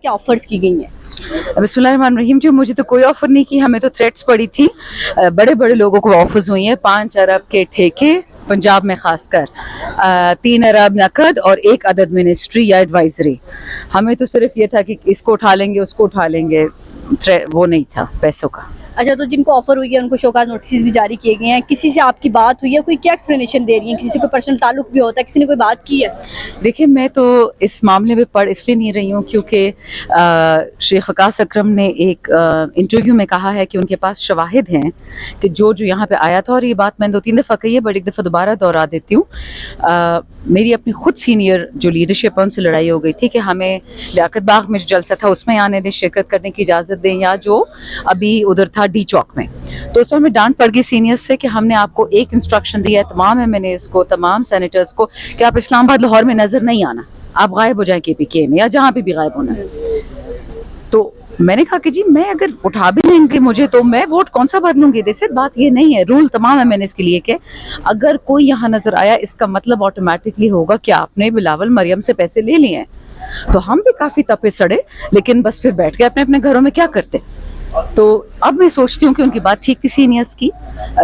کیا آفرز کی گئی ہیں؟ بسم اللہ الرحمن الرحیم جی، مجھے تو کوئی آفر نہیں کی، ہمیں تو تھریٹس پڑی تھی. بڑے بڑے لوگوں کو آفرز ہوئی ہیں، 5 ارب کے ٹھیکے پنجاب میں خاص کر، 3 ارب نقد اور 1 عدد منسٹری یا ایڈوائزری. ہمیں تو صرف یہ تھا کہ اس کو اٹھا لیں گے اس کو اٹھا لیں گے، وہ نہیں تھا پیسوں کا. اچھا، تو جن کو آفر ہوئی ہے ان کو شوکاز نوٹسز بھی جاری کیے گئے ہیں. کسی سے آپ کی بات ہوئی ہے؟ کوئی کیا ایکسپلینیشن دے رہی ہیں؟ کسی سے کوئی پرسنل تعلق بھی ہوتا ہے؟ کسی نے کوئی بات کی ہے؟ دیکھیں، میں تو اس معاملے میں پڑھ اس لیے نہیں رہی ہوں کیونکہ شیخ وقاص اکرم نے ایک انٹرویو میں کہا ہے کہ ان کے پاس شواہد ہیں کہ جو یہاں پہ آیا تھا، اور یہ بات میں 2-3 دفعہ کہی ہے بٹ ایک دفعہ دوبارہ دہرا دیتی ہوں. میری اپنی خود سینئر جو لیڈرشپ ہے ان سے لڑائی ہو گئی تھی کہ ہمیں لیاقت باغ میں جو جلسہ تھا اس میں آنے دیں، شرکت کرنے کی اجازت دیں، یا جو ابھی ادھر تھا ڈی چوک میں. تو اس میں ہمیں ڈانٹ پڑ گئی سینئر سے کہ ہم نے آپ کو ایک انسٹرکشن دیا ہے تمام MNAs کو، تمام سینیٹرز کو، کہ آپ اسلام آباد لاہور میں نظر نہیں آنا، آپ غائب ہو جائیں KPK میں یا جہاں پہ بھی غائب ہونا. تو میں نے کہا کہ جی میں اگر اٹھا بھی لیں گے مجھے تو میں ووٹ کون سا بدلوں گی. دیکھیں بات یہ نہیں ہے، رول تمام MNAs کے لیے کہ اگر کوئی یہاں نظر آیا اس کا مطلب آٹومیٹکلی ہوگا کہ آپ نے بلاول مریم سے پیسے لے لیے ہیں. تو ہم بھی کافی تپے سڑے، لیکن بس پھر بیٹھ کے اپنے اپنے گھروں میں کیا کرتے. تو اب میں سوچتی ہوں کہ ان کی بات ٹھیک تھی سینئرز کی،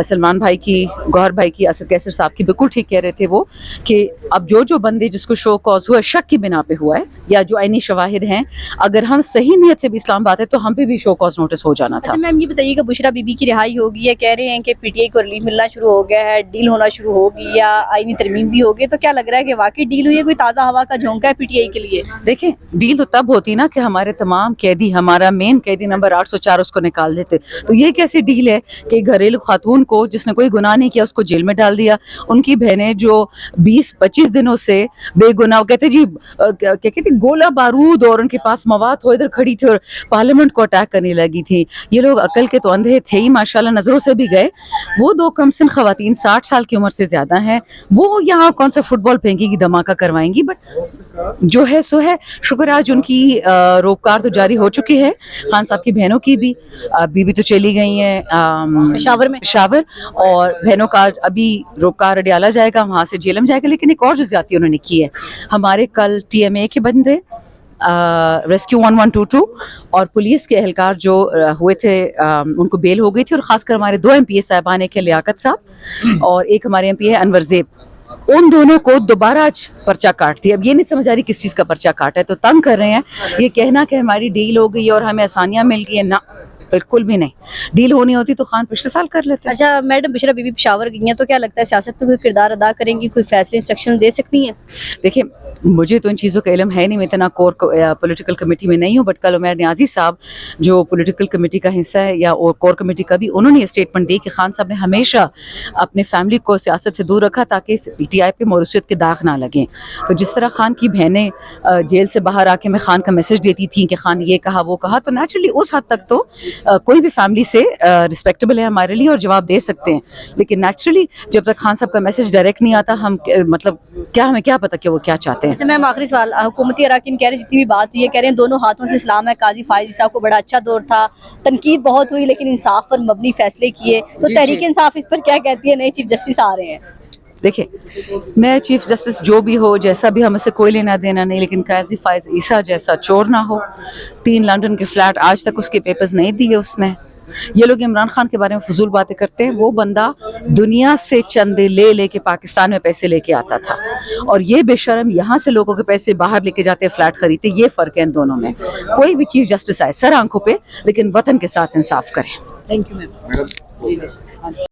سلمان بھائی کی، گوہر بھائی کی، اسد کیسر صاحب کی، بالکل ٹھیک کہہ رہے تھے وہ کہ اب جو بندے جس کو شو کاز ہوا شک کی بنا پہ ہوا ہے یا جو عینی شواہد ہیں، اگر ہم صحیح نیت سے بھی اسلام آباد ہے تو ہم پہ بھی شو کاز نوٹس ہو جانا تھا. اچھا میم، یہ بتائیے کہ بشریٰ بی بی کی رہائی ہوگی ہے، کہہ رہے ہیں کہ PTI کو ریلیف ملنا شروع ہو گیا ہے، ڈیل ہونا شروع ہوگی یا آئینی ترمیم بھی ہوگی، تو کیا لگ رہا ہے کہ واقعی ڈیل ہوئی ہے؟ کوئی تازہ ہوا کا جھونکا ہے PTI کے لیے؟ دیکھیں، ڈیل تو تب ہوتی نا کہ ہمارے تمام قیدی، ہمارا مین قیدی نمبر 804 اس کو نکال دیتے. تو یہ کیسی ڈیل ہے کہ گھریلو خاتون کو جس نے کوئی گناہ نہیں کیا اس کو جیل میں ڈال دیا. ان کی بہنیں جو 20-25 دنوں سے بے گناہ، کہتے جی کیا کہتے گولہ بارود اور ان کے پاس مواد ہو، ادھر کھڑی تھی اور پارلیمنٹ کو اٹیک کرنے لگی تھی. یہ لوگ عقل کے تو اندھے تھے ہی، ماشاءاللہ نظروں سے بھی گئے. وہ 2 کمسن خواتین 60 سال کی عمر سے زیادہ ہیں، وہ یہاں کون سا فٹ بال پھینکی گی، دھماکہ کروائیں گی. بٹ جو ہے سو ہے. شکر آج ان کی روپکار تو جاری ہو چکی ہے، خان صاحب کی بہنوں کی بھی. بیوی تو چلی گئی ہیں پشاور، اور بہنوں کا ابھی روپکار اڈیالہ جائے گا، وہاں سے جیلم جائے گا. لیکن ایک اور جو زیادتی انہوں نے کی ہے، ہمارے کل TMA کے بندے، ریسکیو 1122 اور پولیس کے اہلکار جو ہوئے تھے ان کو بیل ہو گئی تھی. اور خاص کر ہمارے 2 MPA صاحبان، ایک ہے لیاقت صاحب اور ایک ہمارے MPA ہے انور زیب، ان دونوں کو دوبارہ آج پرچہ کاٹ دیا. اب یہ نہیں سمجھ آ رہی کس چیز کا پرچہ کاٹا ہے، تو تنگ کر رہے ہیں. یہ کہنا کہ ہماری ڈیل ہو گئی اور ہمیں آسانیاں مل گئی ہیں، نہ بالکل بھی نہیں. ڈیل ہونی ہوتی تو خان پچھلے سال کر لیتے. اچھا میڈم، بشریٰ بی بی پشاور گئی ہیں، تو کیا لگتا ہے سیاست میں کوئی کردار ادا کریں گی، کوئی فیصلے انسٹرکشن دے سکتی ہیں؟ دیکھیں، مجھے تو ان چیزوں کا علم ہے نہیں، میں اتنا کور پولیٹیکل کمیٹی میں نہیں ہوں. بٹ کل عمیر نیازی صاحب جو پولیٹیکل کمیٹی کا حصہ ہے یا کور کمیٹی کا بھی، انہوں نے یہ اسٹیٹمنٹ دی کہ خان صاحب نے ہمیشہ اپنے فیملی کو سیاست سے دور رکھا تاکہ PTI پہ موروثیت کے داغ نہ لگیں. تو جس طرح خان کی بہنیں جیل سے باہر آ کے میں خان کا میسج دیتی تھیں کہ خان یہ کہا وہ کہا، تو نیچرلی اس حد تک تو کوئی بھی فیملی سے رسپیکٹیبل ہے ہمارے لیے اور جواب دے سکتے ہیں. لیکن نیچرلی جب تک خان صاحب کا میسج ڈائریکٹ نہیں آتا، ہم مطلب کیا، ہمیں کیا پتا کہ وہ کیا چاہتے ہیں. جیسے میم آخری سوال، حکومتی اراکین کہہ رہے ہیں جتنی بھی بات ہوئی ہے، کہہ رہے ہیں دونوں ہاتھوں سے اسلام ہے. قاضی فائز صاحب کو بڑا اچھا دور تھا، تنقید بہت ہوئی لیکن انصاف پر مبنی فیصلے کیے. تو تحریک انصاف اس پر کیا کہتی ہے؟ نئے چیف جسٹس آ رہے ہیں. دیکھیں، نئے چیف جسٹس جو بھی ہو، جیسا بھی، ہم سے کوئی لینا دینا نہیں، لیکن قاضی فائز عیسیٰ جیسا چور نہ ہو. 3 لنڈن کے فلیٹ آج تک اس کے پیپرز نہیں دیے اس نے. یہ لوگ عمران خان کے بارے میں فضول باتیں کرتے ہیں. وہ بندہ دنیا سے چندے لے لے کے پاکستان میں پیسے لے کے آتا تھا، اور یہ بے شرم یہاں سے لوگوں کے پیسے باہر لے کے جاتے، فلیٹ خریدتے. یہ فرق ہے ان دونوں میں. کوئی بھی چیف جسٹس آئے سر آنکھوں پہ، لیکن وطن کے ساتھ انصاف کریں. Thank you ma'am.